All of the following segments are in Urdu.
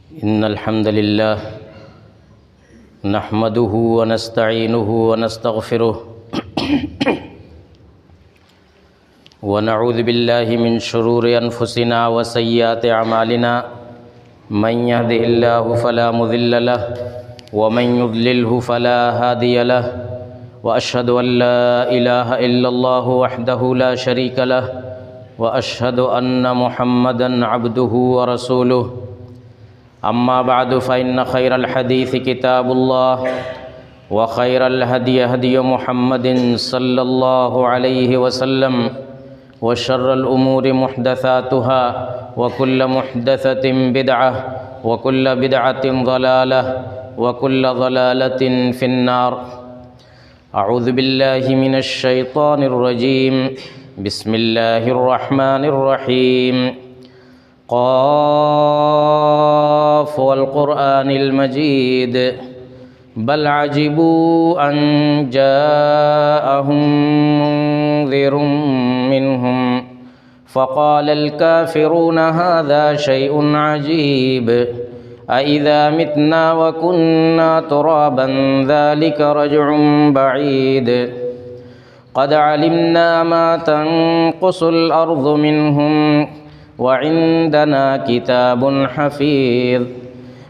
إن الحمد لله نحمده ونستعينه ونستغفره ونعوذ بالله من شرور أنفسنا وسيئات أعمالنا من يهده الله فلا مضل له ومن يضلله فلا هادي له وأشهد أن لا إله إلا الله وحده لا شريك له وأشهد أن محمدًا عبده ورسوله أما بعد فإن خير الحديث كتاب الله وخير الهدي هدي محمد صلى الله عليه وسلم وشر الأمور محدثاتها وكل محدثة بدعة وكل بدعة ضلالة وكل ضلالة في النار. أعوذ بالله من الشيطان الرجيم. بسم الله الرحمن الرحيم. قاف والقرآن المجيد بل عجبوا أن جاءهم منذر منهم فقال الكافرون هذا شيء عجيب أإذا متنا وكنا ترابا ذلك رجع بعيد قد علمنا ما تنقص الأرض منهم وعندنا كتاب حفيظ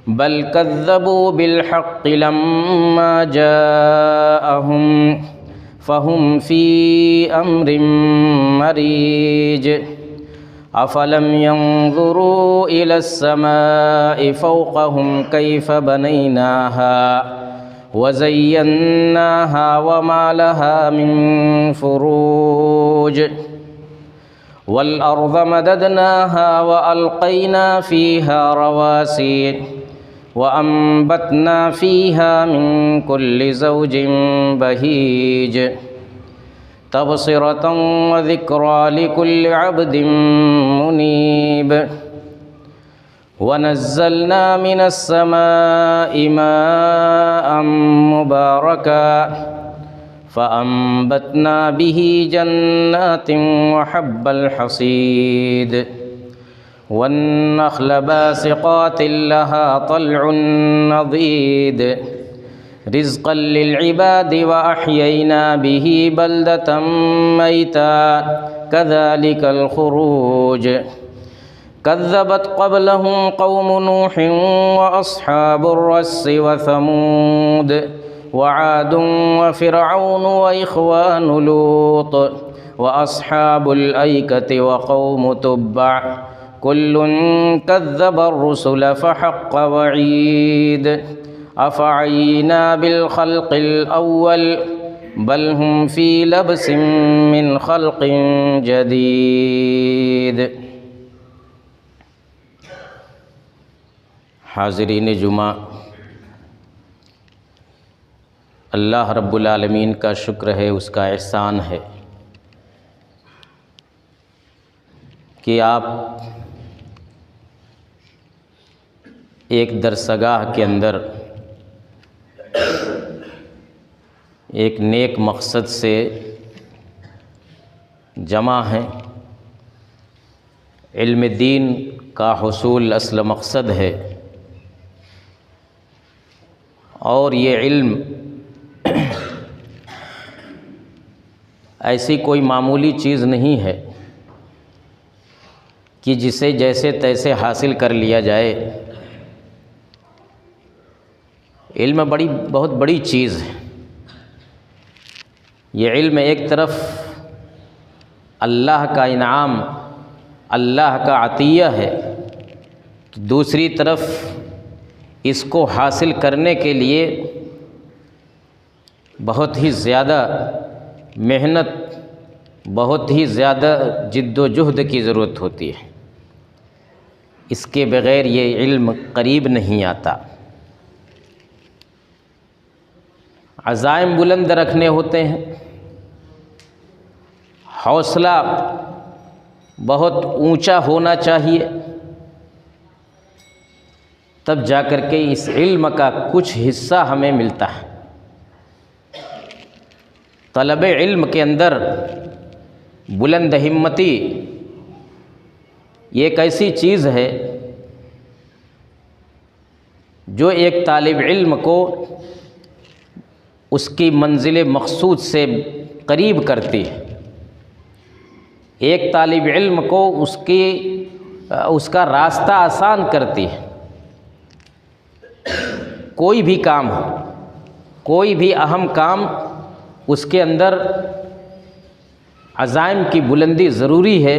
بل كذبوا بالحق لما جاءهم فهم في أمر مريج أفلم ينظروا إلى السماء فوقهم كيف بنيناها وزيناها وما لها من فروج والأرض مددناها وألقينا فيها رواسي وأنبتنا فيها من كل زوج بهيج تبصرة وذكرى لكل عبد منيب ونزلنا من السماء ماء مباركا فأنبتنا به جنات وحب الحصيد والنخل باسقات لها طلع نضيد رزقا للعباد وأحيينا به بلدة ميتا كذلك الخروج كذبت قبلهم قوم نوح وأصحاب الرس وثمود وعاد وفرعون وإخوان لوط وأصحاب الأيكة وقوم تبع كل كذب الرسل فحق وعيد أفعينا بالخلق الأول بل هم في لبس من خلق جديد. حاضرین جمعہ، اللہ رب العالمین کا شکر ہے، اس کا احسان ہے کہ آپ ایک درسگاہ کے اندر ایک نیک مقصد سے جمع ہیں. علم دین کا حصول اصل مقصد ہے، اور یہ علم ایسی کوئی معمولی چیز نہیں ہے کہ جسے جیسے تیسے حاصل کر لیا جائے. علم بہت بڑی چیز ہے. یہ علم ایک طرف اللہ کا انعام، اللہ کا عطیہ ہے، دوسری طرف اس کو حاصل کرنے کے لیے بہت ہی زیادہ محنت، بہت ہی زیادہ جد و جہد کی ضرورت ہوتی ہے. اس کے بغیر یہ علم قریب نہیں آتا. عزائم بلند رکھنے ہوتے ہیں، حوصلہ بہت اونچا ہونا چاہیے، تب جا کر کے اس علم کا کچھ حصہ ہمیں ملتا ہے. طلب علم کے اندر بلند ہمتی یہ ایک ایسی چیز ہے جو ایک طالب علم کو اس کی منزل مقصود سے قریب کرتی ہے، ایک طالب علم کو اس کا راستہ آسان کرتی ہے۔ کوئی بھی کام ہو، کوئی بھی اہم کام، اس کے اندر عزائم کی بلندی ضروری ہے،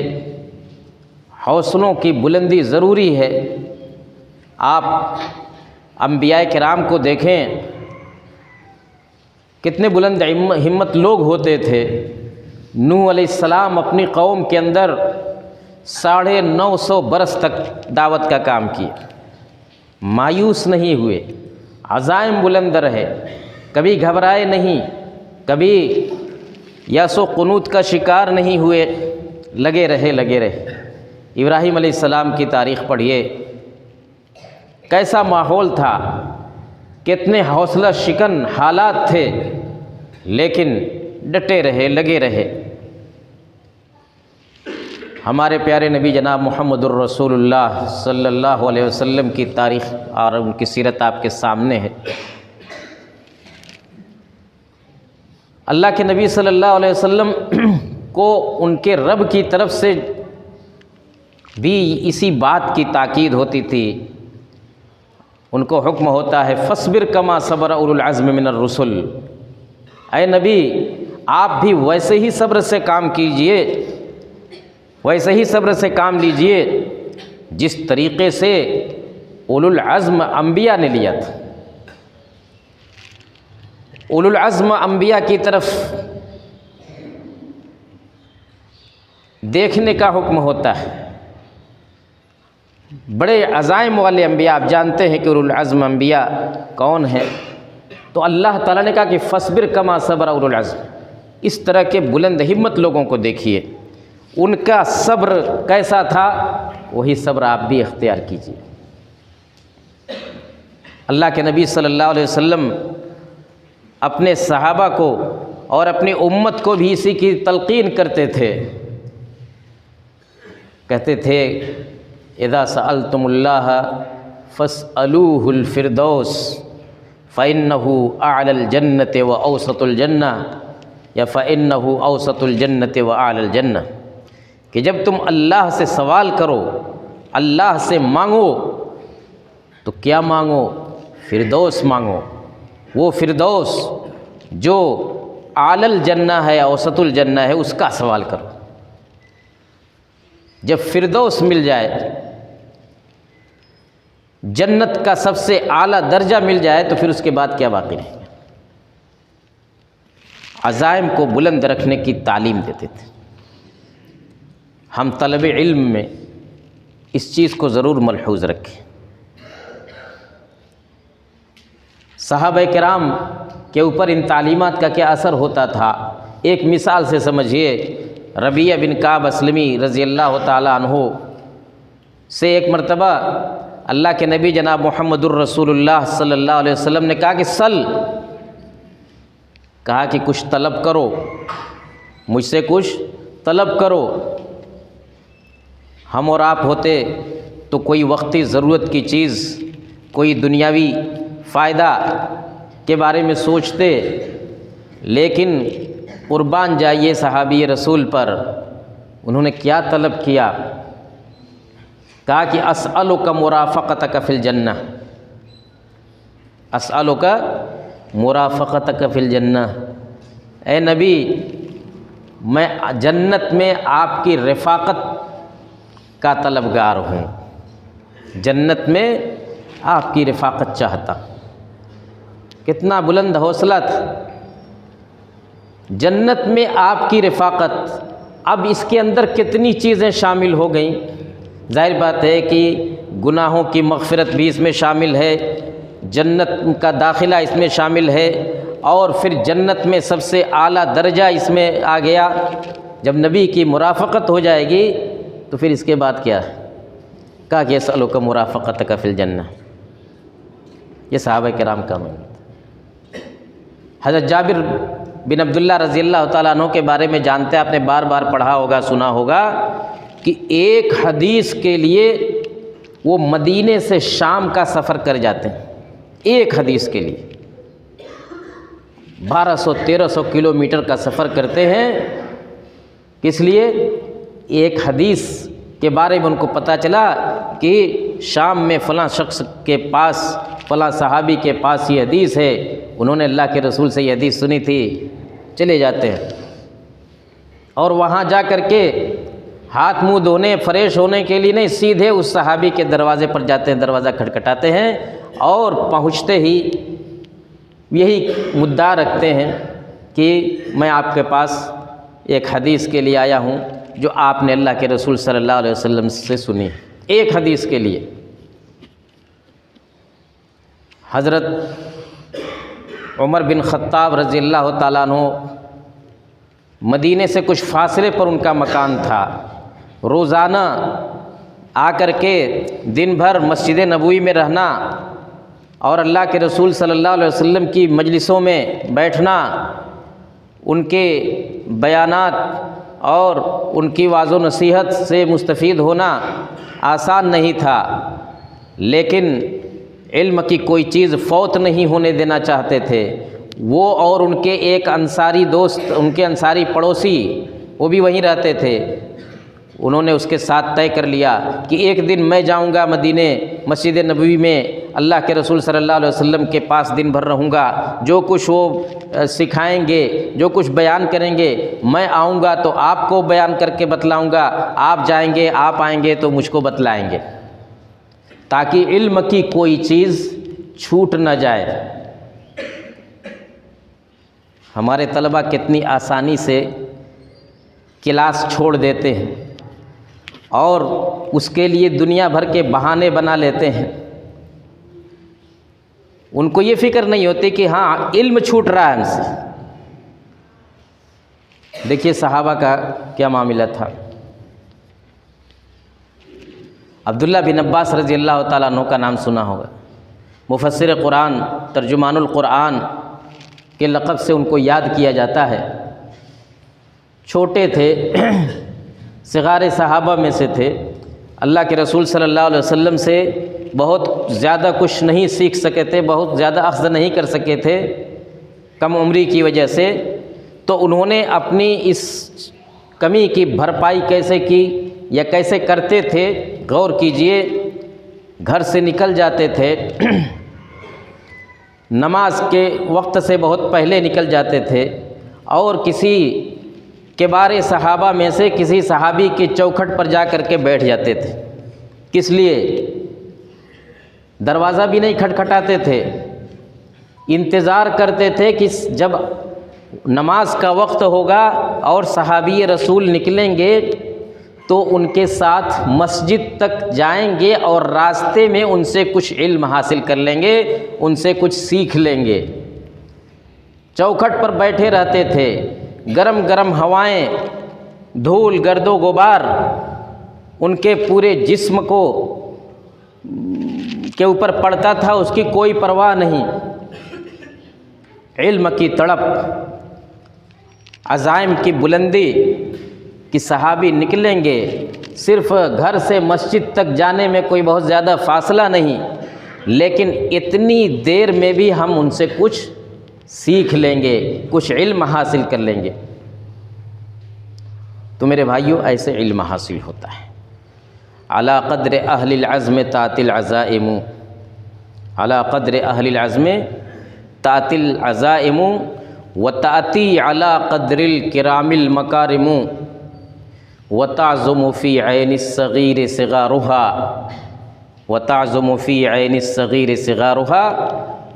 حوصلوں کی بلندی ضروری ہے۔ آپ انبیاء کرام کو دیکھیں، کتنے بلند ہمت لوگ ہوتے تھے۔ نوح علیہ السلام اپنی قوم کے اندر 950 برس تک دعوت کا کام کیا، مایوس نہیں ہوئے، عزائم بلند رہے، کبھی گھبرائے نہیں، کبھی یأس و قنوط کا شکار نہیں ہوئے، لگے رہے۔ ابراہیم علیہ السلام کی تاریخ پڑھیے، کیسا ماحول تھا، کتنے حوصلہ شکن حالات تھے، لیکن ڈٹے رہے، لگے رہے۔ ہمارے پیارے نبی جناب محمد الرسول اللہ صلی اللہ علیہ وسلم کی تاریخ اور ان کی سیرت آپ کے سامنے ہے۔ اللہ کے نبی صلی اللہ علیہ وسلم کو ان کے رب کی طرف سے بھی اسی بات کی تاکید ہوتی تھی۔ ان کو حکم ہوتا ہے فاصبر کما صبر اولو العزم من الرسل، اے نبی آپ بھی ویسے ہی صبر سے کام کیجئے، ویسے ہی صبر سے کام لیجئے جس طریقے سے اولو العزم انبیاء نے لیا تھا۔ اولو العزم انبیاء کی طرف دیکھنے کا حکم ہوتا ہے۔ بڑے عزائم والے انبیاء، آپ جانتے ہیں کہ اولو العزم انبیاء کون ہیں، تو اللہ تعالیٰ نے کہا کہ فاصبر کما صبر اولو العزم، اس طرح کے بلند ہمت لوگوں کو دیکھیے، ان کا صبر کیسا تھا، وہی صبر آپ بھی اختیار کیجیے۔ اللہ کے نبی صلی اللہ علیہ وسلم اپنے صحابہ کو اور اپنی امت کو بھی اسی کی تلقین کرتے تھے، کہتے تھے اذا سألتم اللہ فاسألوہ الفردوس فإنہ اعلی الجنۃ واوسط الجنہ، یا فإنہ اوسط الجنۃ واعلی الجنہ، کہ جب تم اللہ سے سوال کرو، اللہ سے مانگو، تو کیا مانگو؟ فردوس مانگو، وہ فردوس جو اعلی الجنہ ہے، اوسط الجنہ ہے، اس کا سوال کرو۔ جب فردوس مل جائے، جنت کا سب سے اعلیٰ درجہ مل جائے، تو پھر اس کے بعد کیا باقی رہے گا؟ عزائم کو بلند رکھنے کی تعلیم دیتے تھے۔ ہم طلب علم میں اس چیز کو ضرور ملحوظ رکھیں۔ صحابہ کرام کے اوپر ان تعلیمات کا کیا اثر ہوتا تھا، ایک مثال سے سمجھیے۔ ربیعہ بن کعب اسلمی رضی اللہ تعالیٰ عنہ سے ایک مرتبہ اللہ کے نبی جناب محمد الرسول اللہ صلی اللہ علیہ وسلم نے کہا کہ سل، کہا کہ کچھ طلب کرو، مجھ سے کچھ طلب کرو۔ ہم اور آپ ہوتے تو کوئی وقتی ضرورت کی چیز، کوئی دنیاوی فائدہ کے بارے میں سوچتے، لیکن قربان جائیے صحابی رسول پر، انہوں نے کیا طلب کیا؟ کہا کہ اسألک مرافقتک فی الجنہ، اسألک مرافقتک فی الجنہ، اے نبی میں جنت میں آپ کی رفاقت کا طلبگار ہوں، جنت میں آپ کی رفاقت چاہتا۔ کتنا بلند حوصلہ تھا، جنت میں آپ کی رفاقت۔ اب اس کے اندر کتنی چیزیں شامل ہو گئیں، ظاہر بات ہے کہ گناہوں کی مغفرت بھی اس میں شامل ہے، جنت کا داخلہ اس میں شامل ہے، اور پھر جنت میں سب سے اعلیٰ درجہ اس میں آ گیا۔ جب نبی کی مرافقت ہو جائے گی تو پھر اس کے بعد کیا ہے؟ کہا کہ اسألک مرافقتک فی الجنہ۔ یہ صحابہ کرام کا معنی تھا۔ حضرت جابر بن عبداللہ رضی اللہ تعالیٰ عنہ کے بارے میں جانتے ہیں، آپ نے بار بار پڑھا ہوگا، سنا ہوگا کہ ایک حدیث کے لیے وہ مدینے سے شام کا سفر کر جاتے ہیں۔ ایک حدیث کے لیے 1200-1300 کلومیٹر کا سفر کرتے ہیں، کس لیے؟ ایک حدیث کے بارے میں ان کو پتہ چلا کہ شام میں فلاں شخص کے پاس، فلاں صحابی کے پاس یہ حدیث ہے، انہوں نے اللہ کے رسول سے یہ حدیث سنی تھی، چلے جاتے ہیں اور وہاں جا کر کے ہاتھ منہ دھونے فریش ہونے کے لیے نہیں، سیدھے اس صحابی کے دروازے پر جاتے ہیں، دروازہ کھٹکھٹاتے ہیں اور پہنچتے ہی یہی مدعا رکھتے ہیں کہ میں آپ کے پاس ایک حدیث کے لیے آیا ہوں جو آپ نے اللہ کے رسول صلی اللہ علیہ وسلم سے سنی، ایک حدیث کے لیے۔ حضرت عمر بن خطاب رضی اللہ تعالیٰ عنہ مدینے سے کچھ فاصلے پر ان کا مکان تھا، روزانہ آ کر کے دن بھر مسجد نبوی میں رہنا اور اللہ کے رسول صلی اللہ علیہ وسلم کی مجلسوں میں بیٹھنا، ان کے بیانات اور ان کی واعظ و نصیحت سے مستفید ہونا آسان نہیں تھا، لیکن علم کی کوئی چیز فوت نہیں ہونے دینا چاہتے تھے۔ وہ اور ان کے ایک انصاری دوست، ان کے انصاری پڑوسی، وہ بھی وہیں رہتے تھے، انہوں نے اس کے ساتھ طے کر لیا کہ ایک دن میں جاؤں گا مدینے مسجد نبوی میں، اللہ کے رسول صلی اللہ علیہ وسلم کے پاس دن بھر رہوں گا، جو کچھ وہ سکھائیں گے، جو کچھ بیان کریں گے، میں آؤں گا تو آپ کو بیان کر کے بتلاؤں گا، آپ جائیں گے، آپ آئیں گے تو مجھ کو بتلائیں گے، تاکہ علم کی کوئی چیز چھوٹ نہ جائے۔ ہمارے طلبہ کتنی آسانی سے کلاس چھوڑ دیتے ہیں اور اس کے لیے دنیا بھر کے بہانے بنا لیتے ہیں، ان کو یہ فکر نہیں ہوتی کہ ہاں علم چھوٹ رہا ہے ہم سے۔ دیکھیے صحابہ کا کیا معاملہ تھا۔ عبداللہ بن عباس رضی اللہ تعالیٰ عنہ کا نام سنا ہوگا، مفسر قرآن، ترجمان القرآن کے لقب سے ان کو یاد کیا جاتا ہے۔ چھوٹے تھے، صغار صحابہ میں سے تھے، اللہ کے رسول صلی اللہ علیہ وسلم سے بہت زیادہ کچھ نہیں سیکھ سکے تھے، بہت زیادہ اخذ نہیں کر سکے تھے کم عمری کی وجہ سے، تو انہوں نے اپنی اس کمی کی بھرپائی کیسے کی یا کیسے کرتے تھے، غور کیجئے۔ گھر سے نکل جاتے تھے، نماز کے وقت سے بہت پہلے نکل جاتے تھے اور کسی کبار صحابہ میں سے کسی صحابی کے چوکھٹ پر جا کر کے بیٹھ جاتے تھے۔ کس لیے؟ دروازہ بھی نہیں کھٹکھٹاتے تھے، انتظار کرتے تھے کہ جب نماز کا وقت ہوگا اور صحابی رسول نکلیں گے تو ان کے ساتھ مسجد تک جائیں گے اور راستے میں ان سے کچھ علم حاصل کر لیں گے، ان سے کچھ سیکھ لیں گے۔ چوکھٹ پر بیٹھے رہتے تھے، گرم گرم ہوائیں، دھول، گرد و غبار ان کے پورے جسم کو کے اوپر پڑتا تھا، اس کی کوئی پرواہ نہیں۔ علم کی تڑپ، عزائم کی بلندی کہ صحابی نکلیں گے، صرف گھر سے مسجد تک جانے میں کوئی بہت زیادہ فاصلہ نہیں، لیکن اتنی دیر میں بھی ہم ان سے کچھ سیکھ لیں گے، کچھ علم حاصل کر لیں گے۔ تو میرے بھائیوں، ایسے علم حاصل ہوتا ہے۔ علی قدر اہل العزم تأتی العزائم، علی قدر اہل العزم تأتی العزائم وتأتی علی قدر الکرام المکارم وتعظم فی عین الصغیر صغارها وتعظم فی عین الصغیر صغارها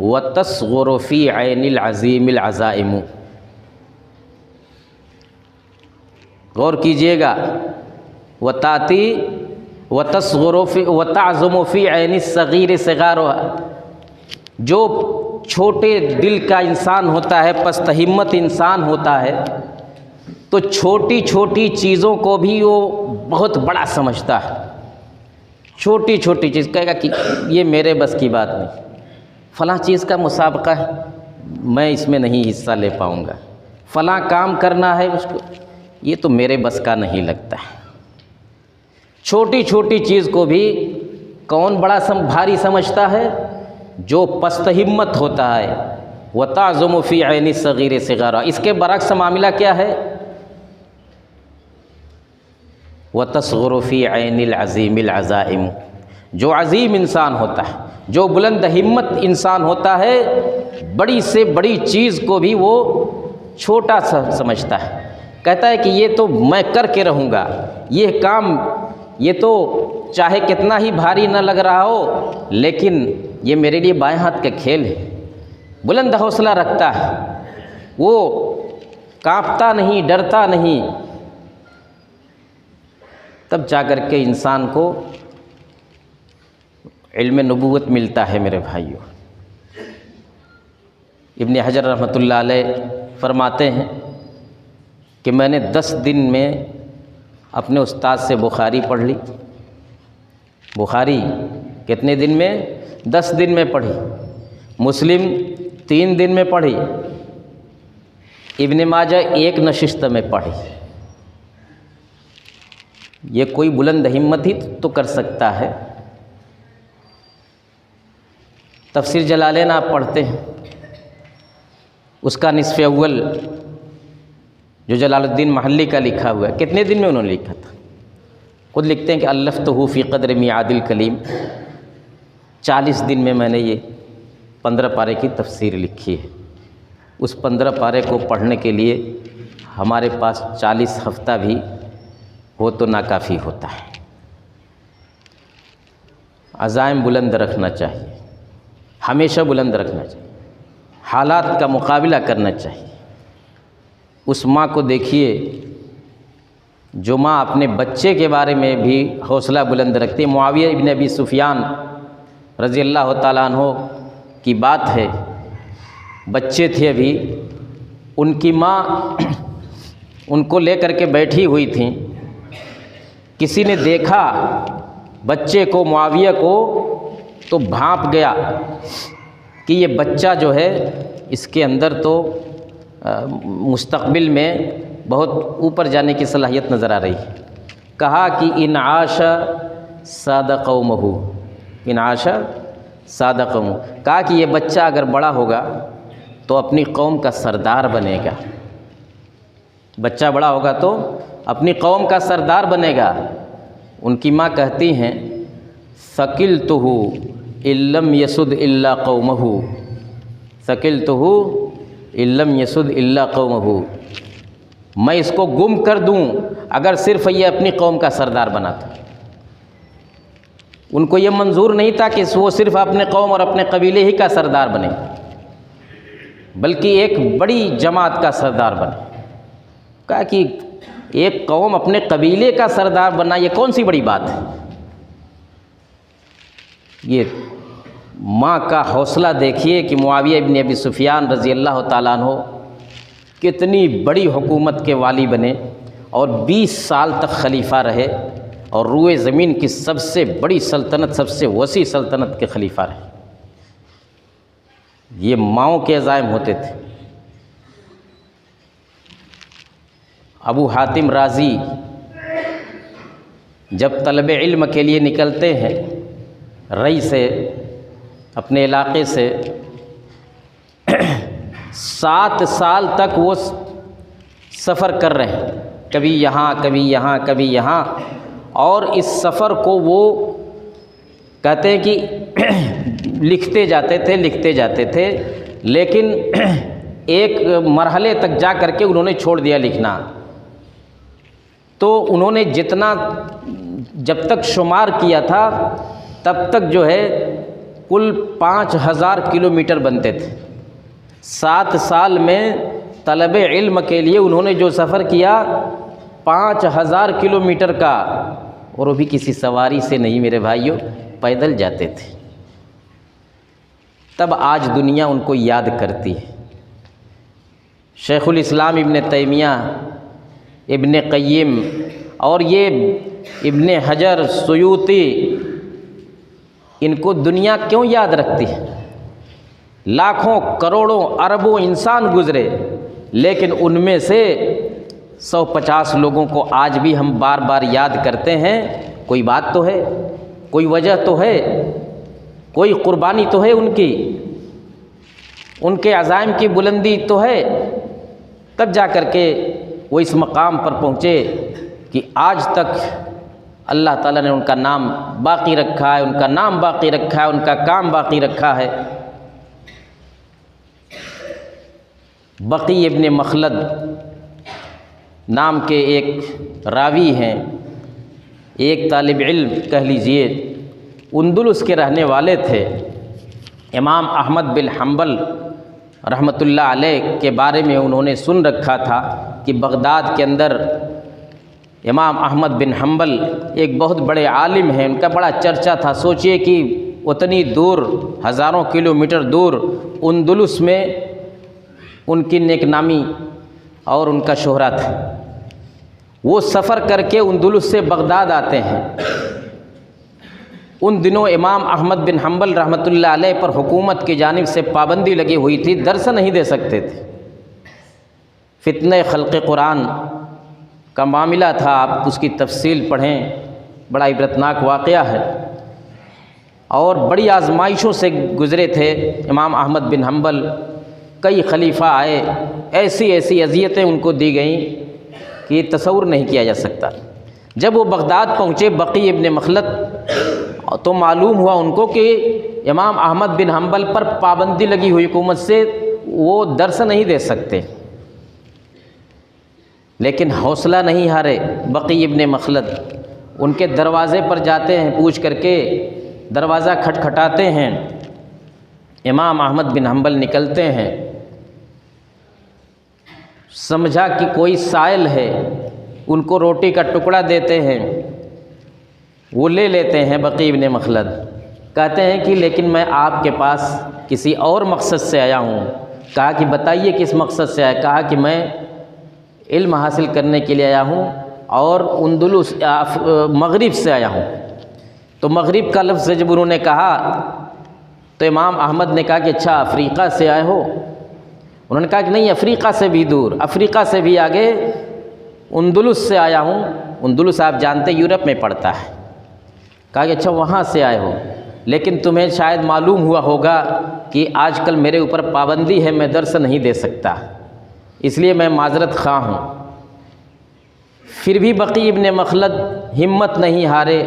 وتصغر فی عین العظیم العزائم۔ غور کیجئے گا، وتأتی وتصغر فی وتعظم فی عین الصغیر صغارها، جو چھوٹے دل کا انسان ہوتا ہے، پست ہمت انسان ہوتا ہے، تو چھوٹی چھوٹی چیزوں کو بھی وہ بہت بڑا سمجھتا ہے۔ چھوٹی چھوٹی چیز کہے گا کہ یہ میرے بس کی بات نہیں، فلاں چیز کا مسابقہ ہے، میں اس میں نہیں حصہ لے پاؤں گا، فلاں کام کرنا ہے اس کو، یہ تو میرے بس کا نہیں لگتا ہے۔ چھوٹی چھوٹی چیز کو بھی کون بڑا بھاری سمجھتا ہے؟ جو پست ہمت ہوتا ہے، وَتَعْظُمُ فِي عَيْنِ الصَّغِيرِ صِغَارًا، اس کے برعکس معاملہ کیا ہے؟ وَتَصْغُرُ فِي عَيْنِ الْعَظِيمِ الْعَزَائِمُ، جو عظیم انسان ہوتا ہے، جو بلند ہمت انسان ہوتا ہے، بڑی سے بڑی چیز کو بھی وہ چھوٹا سا سمجھتا ہے، کہتا ہے کہ یہ تو میں کر کے رہوں گا، یہ کام یہ تو چاہے کتنا ہی بھاری نہ لگ رہا ہو لیکن یہ میرے لیے بائیں ہاتھ کا کھیل ہے۔ بلند حوصلہ رکھتا ہے، وہ کانپتا نہیں، ڈرتا نہیں، تب جا کر کے انسان کو علم نبوت ملتا ہے۔ میرے بھائیوں، ابن حجر رحمۃ اللہ علیہ فرماتے ہیں کہ میں نے 10 دن میں اپنے استاد سے بخاری پڑھ لی۔ بخاری کتنے دن میں؟ 10 دن میں پڑھی۔ مسلم 3 دن میں پڑھی۔ ابن ماجہ 1 نشست میں پڑھی۔ یہ کوئی بلند ہمت ہی تو کر سکتا ہے۔ تفسیر جلالین آپ پڑھتے ہیں، اس کا نصف اول جو جلال الدین محلی کا لکھا ہوا ہے، کتنے دن میں انہوں نے لکھا تھا؟ خود لکھتے ہیں کہ الفتہ فی قدر میعاد الکلیم، 40 دن میں نے یہ 15 پارے کی تفسیر لکھی ہے۔ اس 15 پارے کو پڑھنے کے لیے ہمارے پاس 40 ہفتہ بھی ہو تو ناکافی ہوتا ہے۔ عزائم بلند رکھنا چاہیے، ہمیشہ بلند رکھنا چاہیے، حالات کا مقابلہ کرنا چاہیے۔ اس ماں کو دیکھیے جو ماں اپنے بچے کے بارے میں بھی حوصلہ بلند رکھتی ہے۔ معاویہ ابن ابی سفیان رضی اللہ تعالیٰ عنہ کی بات ہے، بچے تھے ابھی، ان کی ماں ان کو لے کر کے بیٹھی ہوئی تھیں، کسی نے دیکھا بچے کو، معاویہ کو، تو بھانپ گیا کہ یہ بچہ جو ہے اس کے اندر تو مستقبل میں بہت اوپر جانے کی صلاحیت نظر آ رہی ہے۔ کہا کہ ان عاش ساد قومہ، ان عاش ساد قومہ، کہا کہ یہ بچہ اگر بڑا ہوگا تو اپنی قوم کا سردار بنے گا، بچہ بڑا ہوگا تو اپنی قوم کا سردار بنے گا۔ ان کی ماں کہتی ہیں ثقلتہ ان لم یسد الا قومہ، ثقلتہ ان لم یسد الا قومہ، میں اس کو گم کر دوں اگر صرف یہ اپنی قوم کا سردار بنا تھا۔ ان کو یہ منظور نہیں تھا کہ وہ صرف اپنے قوم اور اپنے قبیلے ہی کا سردار بنے، بلکہ ایک بڑی جماعت کا سردار بنے۔ کہا کہ ایک قوم اپنے قبیلے کا سردار بننا یہ کون سی بڑی بات ہے؟ یہ ماں کا حوصلہ دیکھیے کہ معاویہ ابن ابی سفیان رضی اللہ تعالیٰ عنہ کتنی بڑی حکومت کے والی بنے اور 20 سال تک خلیفہ رہے اور روئے زمین کی سب سے بڑی سلطنت، سب سے وسیع سلطنت کے خلیفہ رہے۔ یہ ماؤں کے عزائم ہوتے تھے۔ ابو حاتم رازی جب طلب علم کے لیے نکلتے ہیں رئی سے، اپنے علاقے سے، 7 سال تک وہ سفر کر رہے ہیں، کبھی یہاں کبھی یہاں کبھی یہاں، اور اس سفر کو وہ کہتے ہیں کہ لکھتے جاتے تھے لیکن ایک مرحلے تک جا کر کے انہوں نے چھوڑ دیا لکھنا۔ تو انہوں نے جتنا جب تک شمار کیا تھا تب تک جو ہے کل 5000 کلومیٹر بنتے تھے۔ 7 سال میں طلب علم کے لیے انہوں نے جو سفر کیا 5000 کلومیٹر کا، اور وہ بھی کسی سواری سے نہیں میرے بھائیوں، پیدل جاتے تھے۔ تب آج دنیا ان کو یاد کرتی ہے۔ شیخ الاسلام ابن تیمیہ، ابن قیم اور یہ ابن حجر، سیوطی، ان کو دنیا کیوں یاد رکھتی ہے؟ لاکھوں کروڑوں اربوں انسان گزرے، لیکن ان میں سے 150 لوگوں کو آج بھی ہم بار بار یاد کرتے ہیں۔ کوئی بات تو ہے، کوئی وجہ تو ہے۔ کوئی قربانی تو ہے ان کے عزائم کی بلندی تو ہے، تب جا کر کے وہ اس مقام پر پہنچے کہ آج تک اللہ تعالیٰ نے ان کا نام باقی رکھا ہے، ان کا نام باقی رکھا ہے، ان کا کام باقی رکھا ہے۔ بقی ابن مخلد نام کے ایک راوی ہیں، ایک طالب علم کہہ لیجئے، اندلس کے رہنے والے تھے۔ امام احمد بن حنبل رحمۃ اللہ علیہ کے بارے میں انہوں نے سن رکھا تھا کہ بغداد کے اندر امام احمد بن حنبل ایک بہت بڑے عالم ہیں، ان کا بڑا چرچا تھا۔ سوچئے کہ اتنی دور، ہزاروں کلومیٹر دور اندلس میں ان کی نیک نامی اور ان کا شہرت ہے۔ وہ سفر کر کے اندلس سے بغداد آتے ہیں۔ ان دنوں امام احمد بن حنبل رحمۃ اللہ علیہ پر حکومت کی جانب سے پابندی لگی ہوئی تھی، درس نہیں دے سکتے تھے۔ فتنہ خلق قرآن کا معاملہ تھا، آپ اس کی تفصیل پڑھیں، بڑا عبرتناک واقعہ ہے، اور بڑی آزمائشوں سے گزرے تھے امام احمد بن حنبل۔ کئی خلیفہ آئے، ایسی ایسی اذیتیں ان کو دی گئیں کہ تصور نہیں کیا جا سکتا۔ جب وہ بغداد پہنچے بقی ابن مخلد، تو معلوم ہوا ان کو کہ امام احمد بن حنبل پر پابندی لگی ہوئی حکومت سے، وہ درس نہیں دے سکتے، لیکن حوصلہ نہیں ہارے بقی ابن مخلد۔ ان کے دروازے پر جاتے ہیں، پوچھ کر کے دروازہ کھٹکھٹاتے ہیں، امام احمد بن حنبل نکلتے ہیں، سمجھا کہ کوئی سائل ہے، ان کو روٹی کا ٹکڑا دیتے ہیں، وہ لے لیتے ہیں بقی ابن مخلد۔ کہتے ہیں کہ لیکن میں آپ کے پاس کسی اور مقصد سے آیا ہوں۔ کہا کہ بتائیے کس مقصد سے آیا؟ کہا کہ میں علم حاصل کرنے کے لیے آیا ہوں، اور اندلس مغرب سے آیا ہوں۔ تو مغرب کا لفظ جب انہوں نے کہا تو امام احمد نے کہا کہ اچھا افریقہ سے آئے ہو؟ انہوں نے کہا کہ نہیں، افریقہ سے بھی دور، افریقہ سے بھی آگے اندلس سے آیا ہوں۔ اندلس آپ جانتے یورپ میں پڑتا ہے۔ کہا کہ اچھا وہاں سے آئے ہو، لیکن تمہیں شاید معلوم ہوا ہوگا کہ آج کل میرے اوپر پابندی ہے، میں درس نہیں دے سکتا، اس لیے میں معذرت خواہ ہوں۔ پھر بھی بقی ابن مخلد ہمت نہیں ہارے،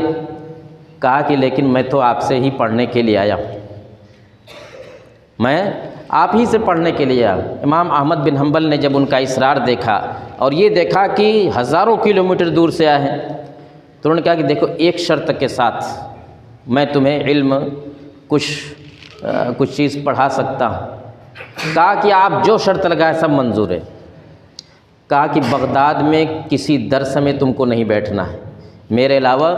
کہا کہ لیکن میں تو آپ سے ہی پڑھنے کے لیے آیا ہوں، میں آپ ہی سے پڑھنے کے لیے آیا۔ امام احمد بن حنبل نے جب ان کا اصرار دیکھا اور یہ دیکھا کہ ہزاروں کلومیٹر دور سے آئے ہیں، تو انہوں نے کہا کہ دیکھو ایک شرط کے ساتھ میں تمہیں علم کچھ چیز پڑھا سکتا ہوں۔ کہا کہ آپ جو شرط لگائے سب منظور ہے۔ کہا کہ بغداد میں کسی درس میں تم کو نہیں بیٹھنا ہے، میرے علاوہ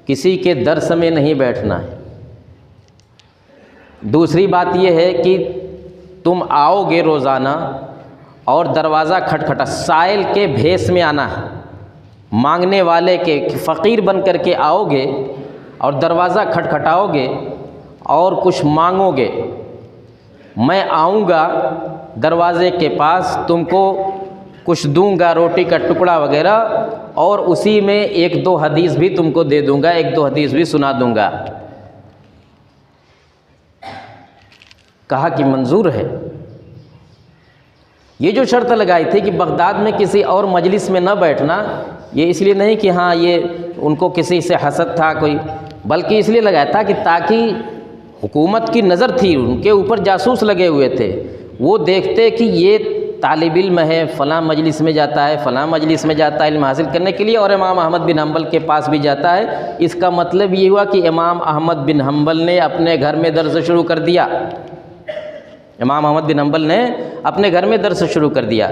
کسی کے درس میں نہیں بیٹھنا ہے۔ دوسری بات یہ ہے کہ تم آؤ گے روزانہ، اور دروازہ کھٹکھٹا، سائل کے بھیس میں آنا ہے، مانگنے والے کے فقیر بن کر کے آؤ گے اور دروازہ کھٹکھٹاؤ گے اور کچھ مانگو گے۔ میں آؤں گا دروازے کے پاس، تم کو کچھ دوں گا، روٹی کا ٹکڑا وغیرہ، اور اسی میں ایک دو حدیث بھی تم کو دے دوں گا، ایک دو حدیث بھی سنا دوں گا۔ کہا کہ منظور ہے۔ یہ جو شرط لگائی تھی کہ بغداد میں کسی اور مجلس میں نہ بیٹھنا، یہ اس لیے نہیں کہ ہاں یہ ان کو کسی سے حسد تھا کوئی، بلکہ اس لیے لگایا تھا کہ تاکہ حکومت کی نظر تھی، ان کے اوپر جاسوس لگے ہوئے تھے، وہ دیکھتے کہ یہ طالب علم ہے، فلاں مجلس میں جاتا ہے، فلاں مجلس میں جاتا ہے علم حاصل کرنے کے لیے، اور امام احمد بن حنبل کے پاس بھی جاتا ہے۔ اس کا مطلب یہ ہوا کہ امام احمد بن حنبل نے اپنے گھر میں درس شروع کر دیا، امام احمد بن حنبل نے اپنے گھر میں درس شروع کر دیا۔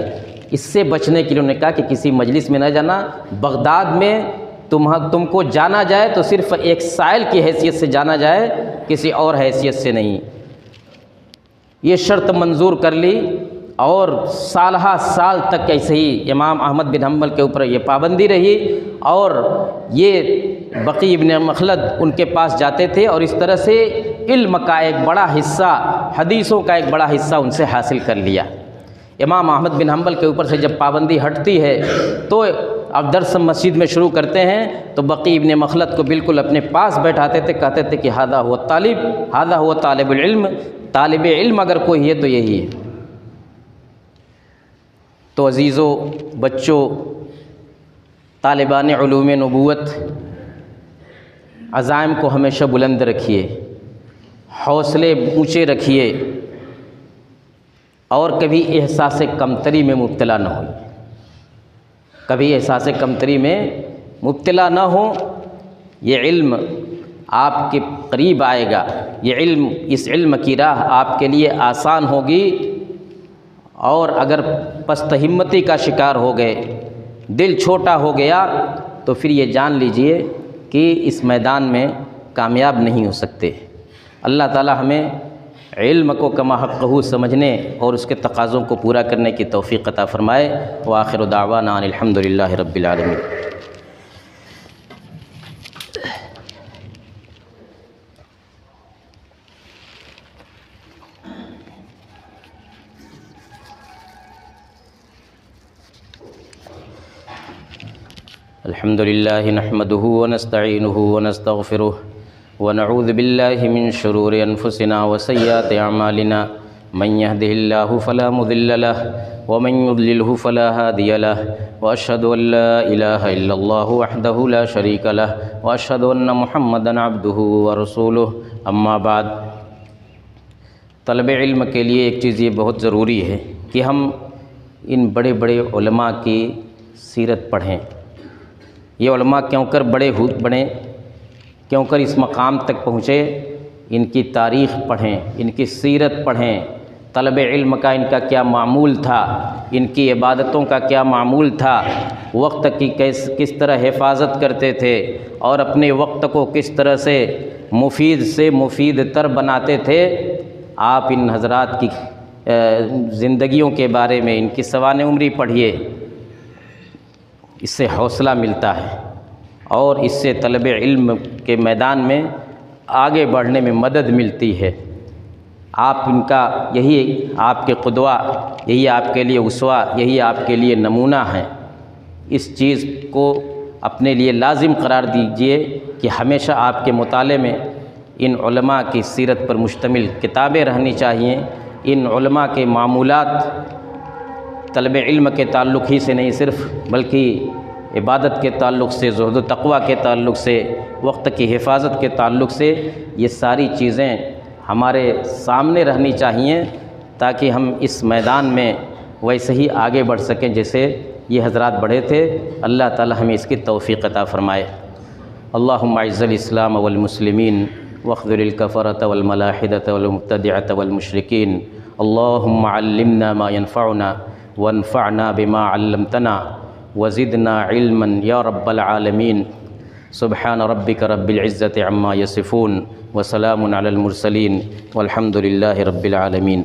اس سے بچنے کے لیے انہوں نے کہا کہ کسی مجلس میں نہ جانا، بغداد میں تم کو جانا جائے تو صرف ایک سائل کی حیثیت سے جانا جائے، کسی اور حیثیت سے نہیں۔ یہ شرط منظور کر لی، اور سالہ سال تک ایسے ہی امام احمد بن حنبل کے اوپر یہ پابندی رہی، اور یہ بقی ابن مخلد ان کے پاس جاتے تھے، اور اس طرح سے علم کا ایک بڑا حصہ، حدیثوں کا ایک بڑا حصہ ان سے حاصل کر لیا۔ امام احمد بن حنبل کے اوپر سے جب پابندی ہٹتی ہے تو اب درس مسجد میں شروع کرتے ہیں تو بقی ابن مخلد کو بالکل اپنے پاس بیٹھاتے تھے، کہتے تھے کہ ہذا ہوا طالب، ہذا ہوا طالب العلم، طالب علم اگر کوئی ہے تو یہی ہے۔ تو عزیزو، بچوں، طالبان علوم نبوت، عزائم کو ہمیشہ بلند رکھیے، حوصلے اونچے رکھیے، اور کبھی احساس کمتری میں مبتلا نہ ہوئے، کبھی احساس کمتری میں مبتلا نہ ہو۔ یہ علم آپ کے قریب آئے گا، یہ علم، اس علم کی راہ آپ کے لیے آسان ہوگی۔ اور اگر پست ہمتی کا شکار ہو گئے، دل چھوٹا ہو گیا، تو پھر یہ جان لیجئے کہ اس میدان میں کامیاب نہیں ہو سکتے۔ اللہ تعالی ہمیں علم کو کما حقہ سمجھنے اور اس کے تقاضوں کو پورا کرنے کی توفیق عطا فرمائے۔ وآخر دعوانا ان الحمد للہ رب العالمین۔ الحمد للہ نحمدہ ونستعینہ ونستغفرہ ونعوذ باللہ من شرور انفسنا وسیئات اعمالنا، من یہدہ اللہ فلا مضل لہ ومن یضللہ فلا ہادی لہ، واشہد ان لا الہ الا اللہ وحدہ لا شریک لہ، واشہد ان محمدا عبدہ ورسولہ۔ اما بعد، طلب علم کے لیے ایک چیز یہ بہت ضروری ہے کہ ہم ان بڑے بڑے علماء کی سیرت پڑھیں۔ یہ علماء کیوں کر بڑے کیوں کر اس مقام تک پہنچے، ان کی تاریخ پڑھیں، ان کی سیرت پڑھیں، طلب علم کا ان کا کیا معمول تھا، ان کی عبادتوں کا کیا معمول تھا، وقت کی کس طرح حفاظت کرتے تھے، اور اپنے وقت کو کس طرح سے مفید تر بناتے تھے۔ آپ ان حضرات کی زندگیوں کے بارے میں، ان کی سوانح عمری پڑھیے، اس سے حوصلہ ملتا ہے اور اس سے طلب علم کے میدان میں آگے بڑھنے میں مدد ملتی ہے۔ آپ ان کا، یہی آپ کے قدوہ، یہی آپ کے لیے اسوہ، یہی آپ کے لیے نمونہ ہیں۔ اس چیز کو اپنے لیے لازم قرار دیجئے کہ ہمیشہ آپ کے مطالعے میں ان علماء کی سیرت پر مشتمل کتابیں رہنی چاہیے۔ ان علماء کے معمولات طلب علم کے تعلق ہی سے نہیں صرف، بلکہ عبادت کے تعلق سے، زہد و تقویٰ کے تعلق سے، وقت کی حفاظت کے تعلق سے، یہ ساری چیزیں ہمارے سامنے رہنی چاہیے تاکہ ہم اس میدان میں ویسے ہی آگے بڑھ سکیں جیسے یہ حضرات بڑھے تھے۔ اللہ تعالی ہمیں اس کی توفیق عطا فرمائے۔ اللہم اعز الاسلام والمسلمین واخذل الکفرۃ والملاحدۃ والمبتدعۃ والمشرکین۔ اللہم علمنا ما ينفعنا وانفعنا بما علمتنا وزدنا علما یا رب العالمین۔ سبحان ربک رب العزۃ عما یصفون وسلام علی المرسلین والحمد للہ رب العالمین۔